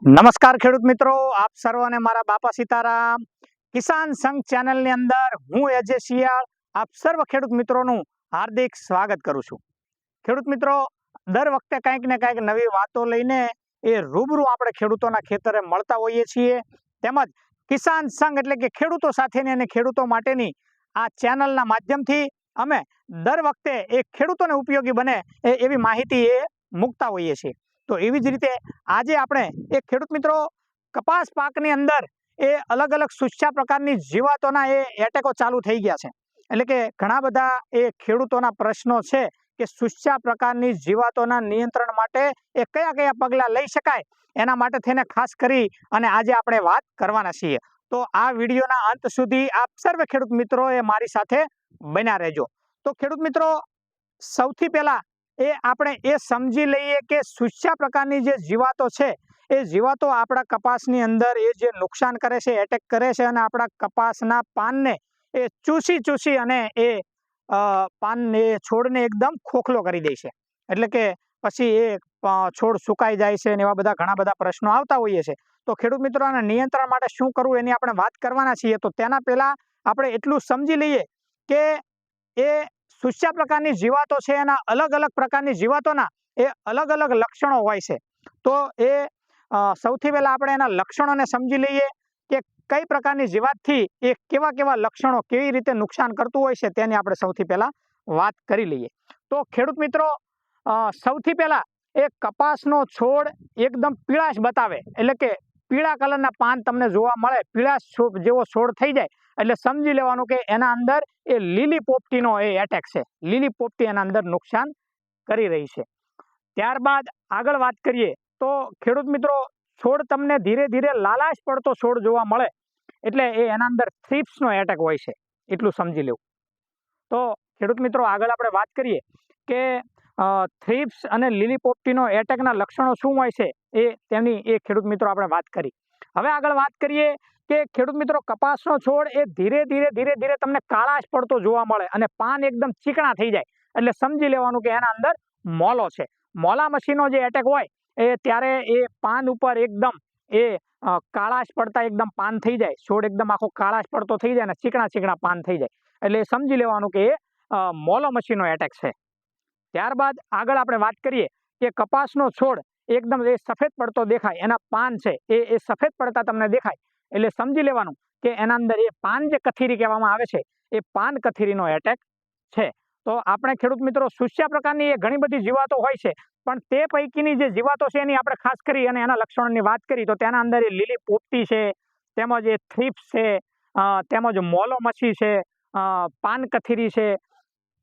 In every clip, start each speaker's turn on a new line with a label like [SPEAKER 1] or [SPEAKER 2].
[SPEAKER 1] નમસ્કાર ખેડૂત મિત્રો, આપ સર્વને મારા બાપા સીતારામ કિસાન સંઘ ચેનલની અંદર હું એજે શિયાળ આપ સર્વ ખેડૂત મિત્રોનું હાર્દિક સ્વાગત કરું છું. ખેડૂત મિત્રો, દર વખતે કંઈક ને કંઈક નવી વાતો લઈને એ રૂબરૂ આપણે ખેડૂતોના ખેતરે મળતા હોઈએ છીએ. તેમજ કિસાન સંઘ એટલે કે ખેડૂતો સાથેની અને ખેડૂતો માટેની આ ચેનલના માધ્યમથી અમે દર વખતે એ ખેડૂતોને ઉપયોગી બને એવી માહિતી એ મૂકતા હોઈએ છીએ. તો એવી જ રીતે આજે આપણે એક ખેડૂત મિત્રો કપાસ પાકની અંદર એ અલગ અલગ સુસ્યા પ્રકારની જીવાતોના એ એટેકો ચાલુ થઈ ગયા છે. એટલે કે ઘણા બધા એ ખેડૂતોના પ્રશ્નો છે કે સુસ્યા પ્રકારની જીવાતોના નિયંત્રણ માટે એ કયા કયા પગલાં લઈ શકાય, એના માટે થઈને ખાસ કરી અને આજે આપણે વાત કરવાના છીએ. તો આ વિડીયોના અંત સુધી આપ સર્વે ખેડૂત મિત્રો એ મારી સાથે બન્યા રહેજો. તો ખેડૂત મિત્રો, સૌથી પહેલા આપણે એ સમજી લઈએ કે સુસ્યા પ્રકારની જે જીવાતો છે એ જીવાતો આપણા કપાસની અંદર એ જે નુકસાન કરે છે, એટેક કરે છે અને આપણા કપાસના પાનને એ ચૂસી અને એ પાનને છોડને એકદમ ખોખલો કરી દે છે. એટલે કે પછી એ છોડ સુકાઈ જાય છે અને એવા બધા ઘણા બધા પ્રશ્નો આવતા હોઈએ છે. તો ખેડૂત મિત્રો, આના નિયંત્રણ માટે શું કરવું એની આપણે વાત કરવાના છીએ. તો તેના પહેલા આપણે એટલું સમજી લઈએ કે એ સુસ્યા પ્રકારની જીવાતો છે એના અલગ અલગ પ્રકારની જીવાતોના એ અલગ અલગ લક્ષણો હોય છે. તો એ સૌથી પહેલા આપણે એના લક્ષણોને સમજી લઈએ કે કઈ પ્રકારની જીવાતથી એ કેવા કેવા લક્ષણો કેવી રીતે નુકસાન કરતું હોય છે તેની આપણે સૌથી પહેલા વાત કરી લઈએ. તો ખેડૂત મિત્રો, સૌથી પહેલા એ કપાસનો છોડ એકદમ પીળાશ બતાવે, એટલે કે પીળા કલરના પાન તમને જોવા મળે, પીળાશ જેવો છોડ થઈ જાય એટલે સમજી લેવાનું કે એના અંદર એ લીલી પોપટીનો એ એટેક છે. લીલી પોપટી એના અંદર નુકસાન કરી રહી છે. ત્યારબાદ આગળ વાત કરીએ તો ખેડૂત મિત્રો, છોડ તમને ધીરે ધીરે લાલાશ પડતો છોડ જોવા મળે એટલે એના અંદર થ્રિપ્સનો એટેક હોય છે, એટલું સમજી લેવું. તો ખેડૂત મિત્રો, આગળ આપણે વાત કરીએ કે થ્રિપ્સ અને લીલી પોપટીનો એટેકના લક્ષણો શું હોય છે તેની ખેડૂત મિત્રો આપણે વાત કરી. હવે આગળ વાત કરીએ કે ખેડૂત મિત્રો, કપાસનો છોડ એ ધીરે ધીરે તમને કાળાશ પડતો જોવા મળે અને પાન એકદમ ચીકણા થઈ જાય એટલે સમજી લેવાનું કે એના અંદર મોલો છે. મોલા મસીનો જે એટેક હોય ત્યારે એ પાન ઉપર એકદમ એ કાળાશ પડતા એકદમ પાન થઈ જાય, છોડ એકદમ આખો કાળાશ પડતો થઈ જાય અને ચીકણા પાન થઈ જાય એટલે સમજી લેવાનું કે એ મોલો મસીનો એટેક છે. ત્યારબાદ આગળ આપણે વાત કરીએ કે કપાસનો છોડ એકદમ એ સફેદ પડતો દેખાય, એના પાન છે એ સફેદ પડતા તમને દેખાય એટલે સમજી લેવાનું કે એના અંદર એ પાન જે કથીરી કહેવામાં આવે છે એ પાન કથીરીનો એટેક છે. તો આપણે ખેડૂત મિત્રો, સુસ્યા પ્રકારની એ ઘણી બધી જીવાતો હોય છે, પણ તે પૈકીની જે જીવાતો છે એની આપણે ખાસ કરી અને એના લક્ષણોની વાત કરી તો તેના અંદર એ લીલી પોપટી છે, તેમજ એ થ્રિપ્સ છે, તેમજ મોલો મસી છે, પાન કથીરી છે.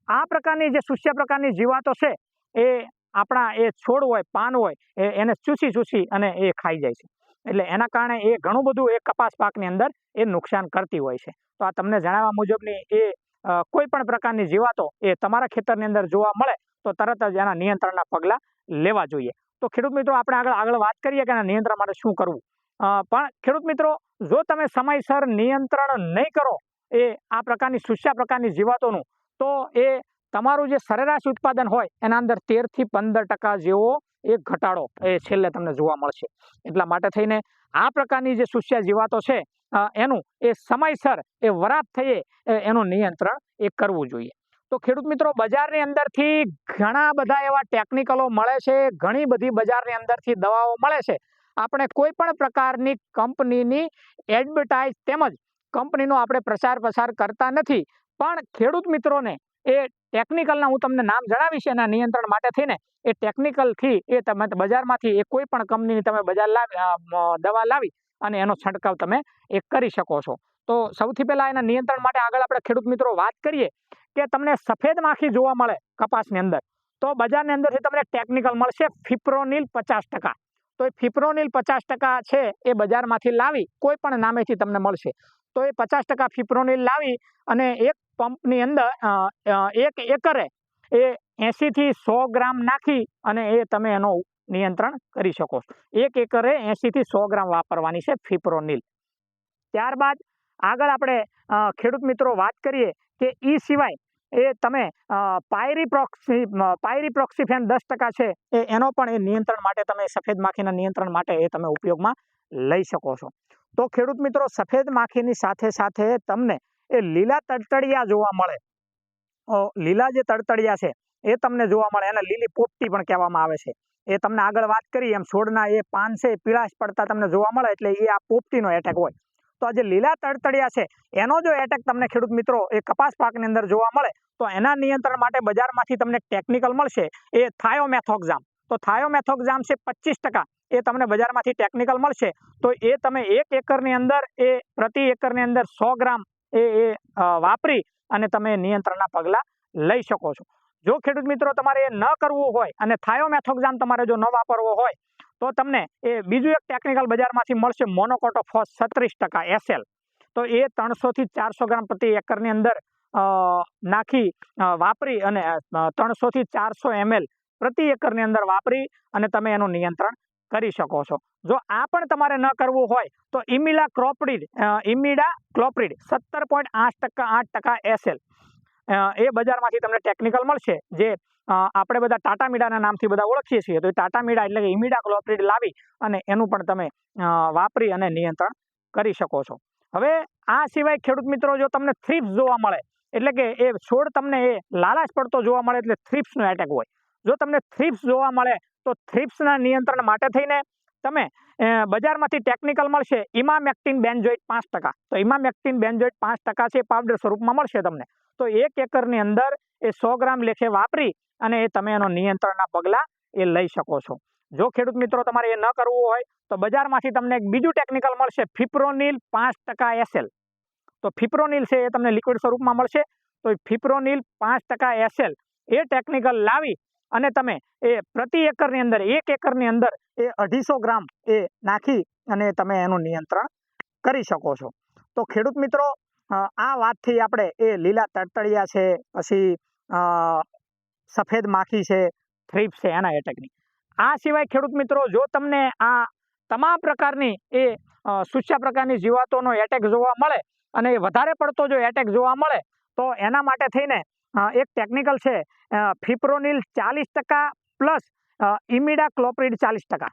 [SPEAKER 1] આ પ્રકારની જે સુસ્યા પ્રકારની જીવાતો છે એ આપણા એ છોડ હોય, પાન હોય એને ચૂસી અને એ ખાઈ જાય છે. એટલે એના કારણે એ ઘણું બધું એ કપાસ પાકની અંદર એ નુકસાન કરતી હોય છે. તો આ તમને જણાવવા મુજબની એ કોઈ પણ પ્રકારની જીવાતો એ તમારા ખેતરની અંદર જોવા મળે તો તરત જ એના નિયંત્રણના પગલાં લેવા જોઈએ. તો ખેડૂત મિત્રો, આપણે આગળ વાત કરીએ કે એના નિયંત્રણ માટે શું કરવું. પણ ખેડૂત મિત્રો, જો તમે સમયસર નિયંત્રણ નહીં કરો એ આ પ્રકારની સુસ્યા પ્રકારની જીવાતોનું, તો એ તમારું જે સરેરાશ ઉત્પાદન હોય એના અંદર 13 થી 15% જેવો એ ઘટાડો એ છેલ્લે તમને જોવા મળશે. એટલા માટે થઈને આ પ્રકારની જે સુસ્યા જીવાતો છે એનું એ સમયસર એ વરાપ થઈએ એનું નિયંત્રણ એ કરવું જોઈએ. તો ખેડૂત મિત્રો, બજારની અંદરથી ઘણા બધા એવા ટેકનિકલો મળે છે, ઘણી બધી બજારની અંદરથી દવાઓ મળે છે. આપણે કોઈ પણ પ્રકારની કંપનીની એડવર્ટાઇઝ તેમજ કંપનીનો આપણે પ્રચાર કરતા નથી, પણ ખેડૂત મિત્રોને એ ટેકનિકલના હું તમને નામ જણાવીશ એના નિયંત્રણ માટે થઈને એ ટેકનિકલથી એ તમે બજારમાંથી એ કોઈ પણ કંપનીની તમે દવા લાવી અને એનો છંટકાવ તમે એ કરી શકો છો. તો સૌથી પહેલા એના નિયંત્રણ માટે આગળ આપણે ખેડૂત મિત્રો વાત કરીએ કે તમને સફેદ માખી જોવા મળે કપાસની અંદર તો બજારની અંદરથી તમને ટેકનિકલ મળશે ફિપ્રોનિલ 50%. તો એ ફિપ્રોનિલ 50% છે એ બજારમાંથી લાવી કોઈ પણ નામેથી તમને મળશે. તો એ 50% ફિપ્રોનિલ લાવી અને એક પંપની અંદર 1 એકરે એ 80 થી 100 ગ્રામ નાખી અને એ તમે એનો નિયંત્રણ કરી શકો છો. 1 એકરે 80 થી 100 ગ્રામ વાપરવાની છે ફિપ્રોનિલ. ત્યારબાદ આગળ આપણે ખેડૂત મિત્રો વાત કરીએ કે એ સિવાય એ તમે પાયરીપ્રોક્સિફેન 10% છે એનો પણ એ નિયંત્રણ માટે તમે સફેદ માખીના નિયંત્રણ માટે એ તમે ઉપયોગમાં લઈ શકો છો. તો ખેડૂત મિત્રો, સફેદ માખીની સાથે સાથે તમને એ લીલા તડતડિયા જોવા મળે. લીલા જે તડતડિયા છે એ તમને જોવા મળે, એને લીલી પોપટી પણ કહેવામાં આવે છે. એ તમને આગળ વાત કરી એમ છોડના એ પાન છે પીળાશ પડતા તમને જોવા મળે એટલે એ આ પોપટીનો એટેક હોય. તો આ જે લીલા તડતડિયા છે એનો જો એટેક તમને ખેડૂત મિત્રો એ કપાસ પાકની અંદર જોવા મળે તો એના નિયંત્રણ માટે બજારમાંથી તમને ટેકનિકલ મળશે એ થાયોમેથોક્ઝામ. તો થાયોમેથોક્ઝામ છે 25%, એ તમને બજારમાંથી ટેકનિકલ મળશે. તો એ તમે 1 એકરની અંદર એ પ્રતિ એકરની અંદર 100 ગ્રામ એ વાપરી અને તમે નિયંત્રણના પગલા લઈ શકો છો. જો ખેડૂત મિત્રો તમારે એ ન કરવું હોય અને થાયોમેથોક્ઝામ તમારે જો ન વાપરવો હોય તો તમને એ બીજું એક ટેકનિકલ બજારમાંથી મળશે મોનોકોટોફોસ 36% SL. તો એ 300 થી 400 ગ્રામ પ્રતિ એકરની અંદર નાખી વાપરી અને 300 થી 400 ml પ્રતિ એકરની અંદર વાપરી અને તમે એનું નિયંત્રણ કરી શકો છો. જો આ પણ તમારે ન કરવું હોય તો ઇમિડાક્લોપ્રિડ 17.8% SL એ બજારમાંથી તમને ટેકનિકલ મળશે, જે આપણે બધા ટાટામીડાના નામથી બધા ઓળખીએ છીએ. તો એ ટાટામીડા એટલે કે ઇમિડાક્લોપ્રિડ લાવી અને એનું પણ તમે વાપરી અને નિયંત્રણ કરી શકો છો. હવે આ સિવાય ખેડૂત મિત્રો, જો તમને થ્રિપ્સ જોવા મળે એટલે કે એ છોડ તમને એ લાલાશ પડતો જોવા મળે એટલે થ્રિપ્સનો એટેક હોય. જો તમને થ્રિપ્સ જોવા મળે તો થ્રિપ્સના નિયંત્રણ માટે થઈને તમે બજારમાંથી ટેકનિકલ મળશે ઇમામેક્ટિન બેન્ઝોઇટ 5%. તો ઇમામેક્ટિન બેન્ઝોઇટ 5% છે પાવડર સ્વરૂપમાં મળશે તમને. તો 1 એકરની અંદર એ 100 ગ્રામ લેખે વાપરી અને એ તમે એનો નિયંત્રણના પગલા એ લઈ શકો છો. જો ખેડૂત મિત્રો તમારે એ ન કરવું હોય તો બજારમાંથી તમને એક બીજું ટેકનિકલ મળશે ફિપ્રોનિલ 5% SL. તો ફિપ્રોનિલ છે એ તમને લિક્વિડ સ્વરૂપમાં મળશે. તો ફિપ્રોનિલ 5% SL એ ટેકનિકલ લાવી અને તમે એ પ્રતિ એકરની અંદર 1 એકરની અંદર એ 250 ગ્રામ એ નાખી અને તમે એનું નિયંત્રણ કરી શકો છો. તો ખેડૂત મિત્રો, આ વાતથી આપણે એ લીલા તડતડિયા છે, પછી સફેદ માખી છે, થ્રિપ્સ છે એના એટેકની. આ સિવાય ખેડૂત મિત્રો, જો તમને આ તમામ પ્રકારની એ સૂચ્યા પ્રકારની જીવાતોનો એટેક જોવા મળે અને એ વધારે પડતો જો એટેક જોવા મળે તો એના માટે થઈને એક ટેકનિકલ છે ફિપ્રોનિલ 40% પ્લસ ઇમિડાક્લોપ્રિડ 40%.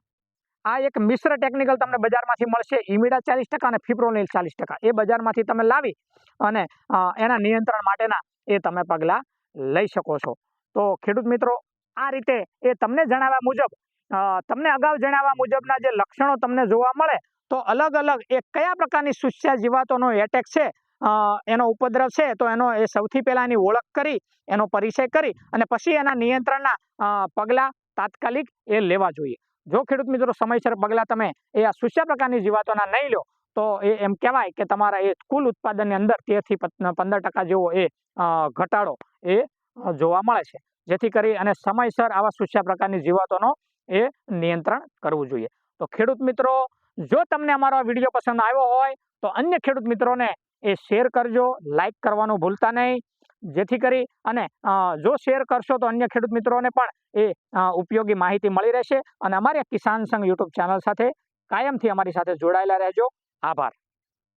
[SPEAKER 1] આ એક મિશ્ર ટેકનિકલ તમને બજારમાંથી મળશે, ઇમિડા 40% અને ફિપ્રોનિલ 40%. એ બજારમાંથી તમે લાવી અને એના નિયંત્રણ માટેના એ તમે પગલાં લઈ શકો છો. તો ખેડૂત મિત્રો, આ રીતે એ તમને જણાવ્યા મુજબ તમને અગાઉ જણાવ્યા મુજબના જે લક્ષણો તમને જોવા મળે તો અલગ અલગ એ કયા પ્રકારની સૂચ્યા જીવાતોનો એટેક છે, એનો ઉપદ્રવ છે, તો એનો એ સૌથી પહેલા એની ઓળખ કરી, એનો પરિચય કરી અને પછી એના નિયંત્રણના પગલાં તાત્કાલિક એ લેવા જોઈએ. જો ખેડૂત મિત્રો સમયસર પગલાં તમે એ આ સૂચ્યા પ્રકારની જીવાતોના નહીં લો તો એ એમ કહેવાય કે તમારા એ કુલ ઉત્પાદનની અંદર 13 થી 15% જેવો એ ઘટાડો એ જોવા મળે છે. જેથી કરી અને સમયસર આવા સૂચ્યા પ્રકારની જીવાતોનો એ નિયંત્રણ કરવું જોઈએ. તો ખેડૂત મિત્રો, જો તમને અમારો આ વિડીયો પસંદ આવ્યો હોય તો અન્ય ખેડૂત મિત્રોને એ શેર કરજો, લાઈક કરવાનું ભૂલતા નહીં. જેથી કરી અને જો શેર કરશો તો અન્ય ખેડૂત મિત્રોને પણ એ ઉપયોગી માહિતી મળી રહેશે અને અમારી કિસાન સંઘ યુટ્યુબ ચેનલ સાથે કાયમથી અમારી સાથે જોડાયેલા રહેજો. આભાર.